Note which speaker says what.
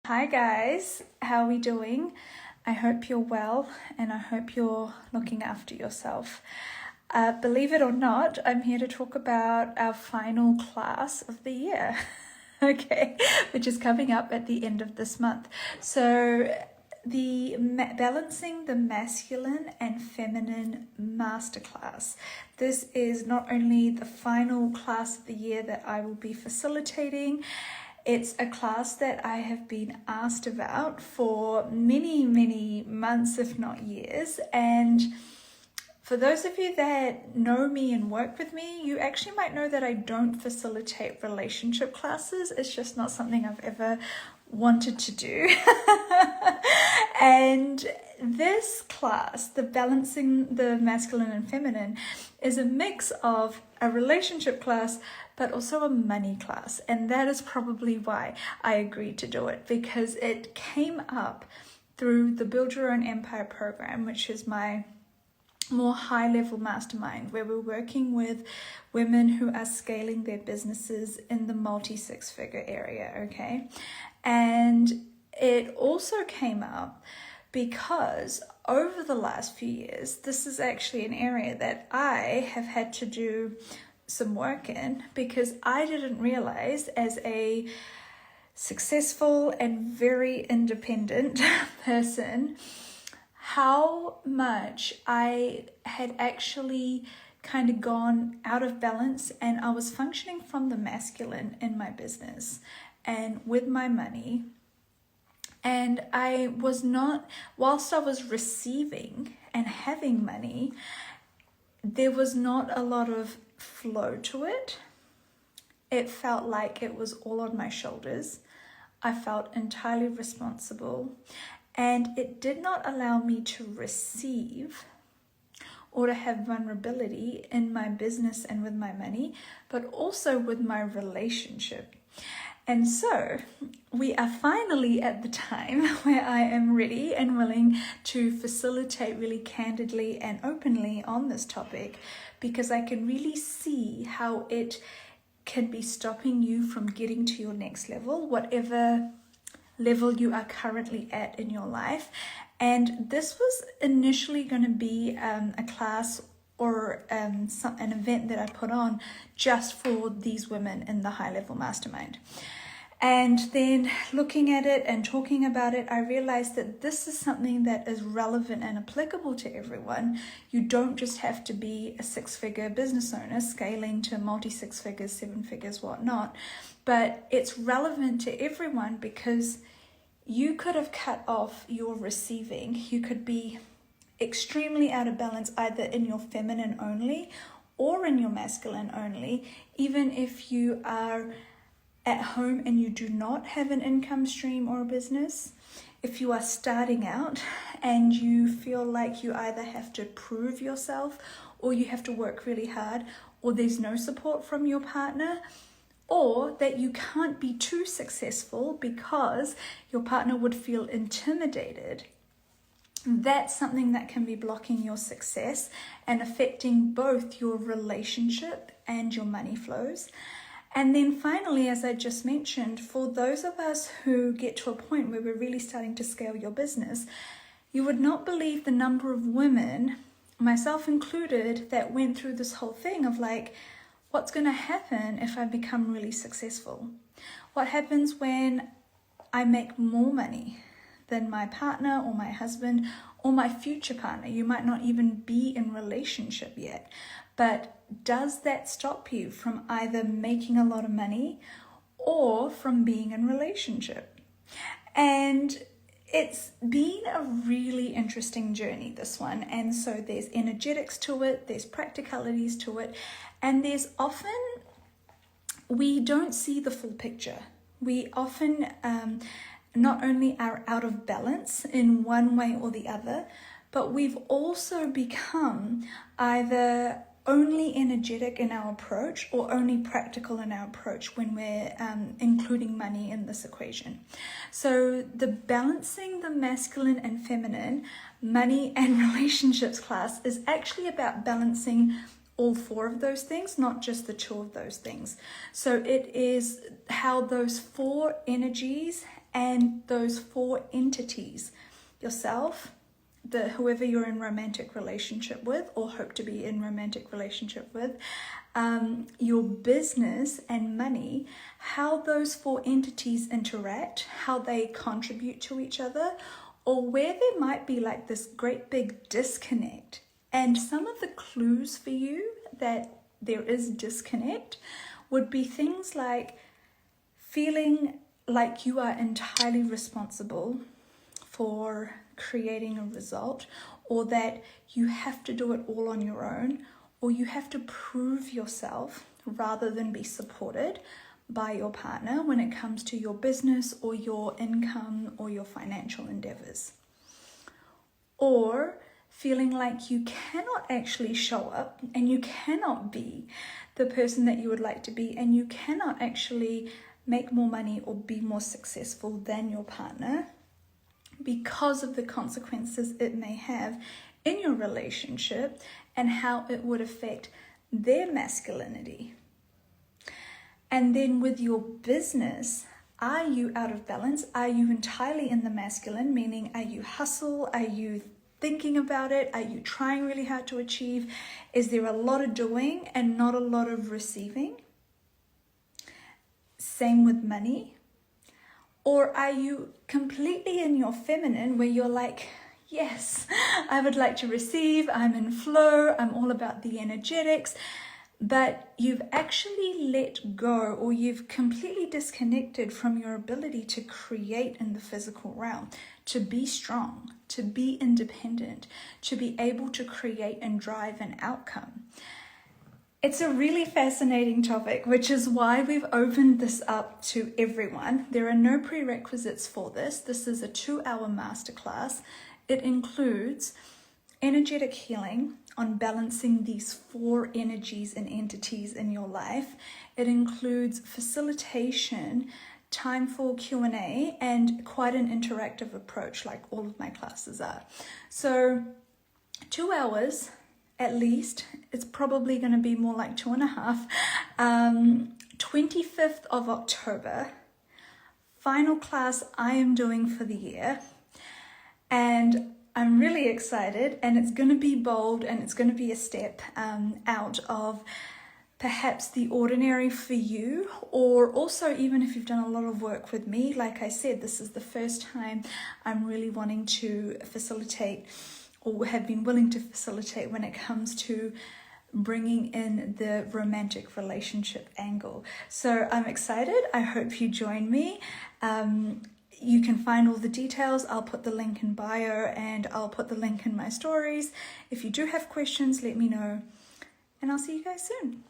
Speaker 1: Hi guys, how are we doing? I hope you're well and I hope you're looking after yourself. Believe it or not, I'm here to talk about our final class of the year, okay, which is coming up at the end of this month. So the Balancing the Masculine and Feminine Masterclass. This is not only the final class of the year that I will be facilitating, it's a class that I have been asked about for many months, if not years. And for those of you that know me and work with me, you actually might know that I don't facilitate relationship classes. It's just not something I've ever wanted to do. And this class, the Balancing the Masculine and Feminine, is a mix of a relationship class but also a money class. And that is probably why I agreed to do it, because it came up through the Build Your Own Empire program, which is my more high-level mastermind, where we're working with women who are scaling their businesses in the multi-six-figure area, okay? And it also came up because over the last few years, this is actually an area that I have had to do some work in, because I didn't realize, as a successful and very independent person, how much I had actually kind of gone out of balance, and I was functioning from the masculine in my business and with my money. And I was not, whilst I was receiving and having money, there was not a lot of flow to it. It felt like it was all on my shoulders. I felt entirely responsible, and it did not allow me to receive or to have vulnerability in my business and with my money, but also with my relationship. And so we are finally at the time where I am ready and willing to facilitate really candidly and openly on this topic, because I can really see how it can be stopping you from getting to your next level, whatever level you are currently at in your life. And this was initially going to be a class or an event that I put on just for these women in the high level mastermind. And then looking at it and talking about it, I realized that this is something that is relevant and applicable to everyone. You don't just have to be a six-figure business owner scaling to multi-six figures, seven figures, whatnot, but it's relevant to everyone, because you could have cut off your receiving. You could be extremely out of balance, either in your feminine only or in your masculine only, even if you are at home and you do not have an income stream or a business. If you are starting out and you feel like you either have to prove yourself, or you have to work really hard, or there's no support from your partner, or that you can't be too successful because your partner would feel intimidated, that's something that can be blocking your success and affecting both your relationship and your money flows. And then finally, as I just mentioned, for those of us who get to a point where we're really starting to scale your business, you would not believe the number of women, myself included, that went through this whole thing of like, what's going to happen if I become really successful? What happens when I make more money than my partner or my husband or my future partner? You might not even be in relationship yet, but does that stop you from either making a lot of money or from being in relationship? And it's been a really interesting journey, this one. And so there's energetics to it, there's practicalities to it, and there's often, we don't see the full picture. We often not only are out of balance in one way or the other, but we've also become either only energetic in our approach or only practical in our approach when we're including money in this equation. So the Balancing the Masculine and Feminine Money and Relationships class is actually about balancing all four of those things, not just the two of those things. So it is how those four energies and those 4 entities: yourself, whoever you're in romantic relationship with or hope to be in romantic relationship with, your business and money, how those 4 entities interact, how they contribute to each other, or where there might be like this great big disconnect. And some of the clues for you that there is disconnect would be things like feeling like you are entirely responsible for creating a result, or that you have to do it all on your own, or you have to prove yourself rather than be supported by your partner when it comes to your business or your income or your financial endeavors. Or feeling like you cannot actually show up and you cannot be the person that you would like to be, and you cannot actually make more money or be more successful than your partner because of the consequences it may have in your relationship and how it would affect their masculinity. And then with your business, are you out of balance? Are you entirely in the masculine, meaning are you hustle? Are you thinking about it? Are you trying really hard to achieve? Is there a lot of doing and not a lot of receiving? Same with money. Or are you completely in your feminine where you're like, yes, I would like to receive, I'm in flow, I'm all about the energetics, but you've actually let go, or you've completely disconnected from your ability to create in the physical realm, to be strong, to be independent, to be able to create and drive an outcome. It's a really fascinating topic, which is why we've opened this up to everyone. There are no prerequisites for this. This is a 2-hour masterclass. It includes energetic healing on balancing these 4 energies and entities in your life. It includes facilitation, time for Q&A, and quite an interactive approach like all of my classes are. So 2 hours at least. It's probably going to be more like 2.5. 25th of October, final class I am doing for the year. And I'm really excited, and it's going to be bold, and it's going to be a step out of perhaps the ordinary for you, or also even if you've done a lot of work with me. Like I said, this is the first time I'm really wanting to facilitate, or have been willing to facilitate, when it comes to bringing in the romantic relationship angle. So I'm excited. I hope you join me. You can find all the details. I'll put the link in bio, and I'll put the link in my stories. If you do have questions, let me know, and I'll see you guys soon.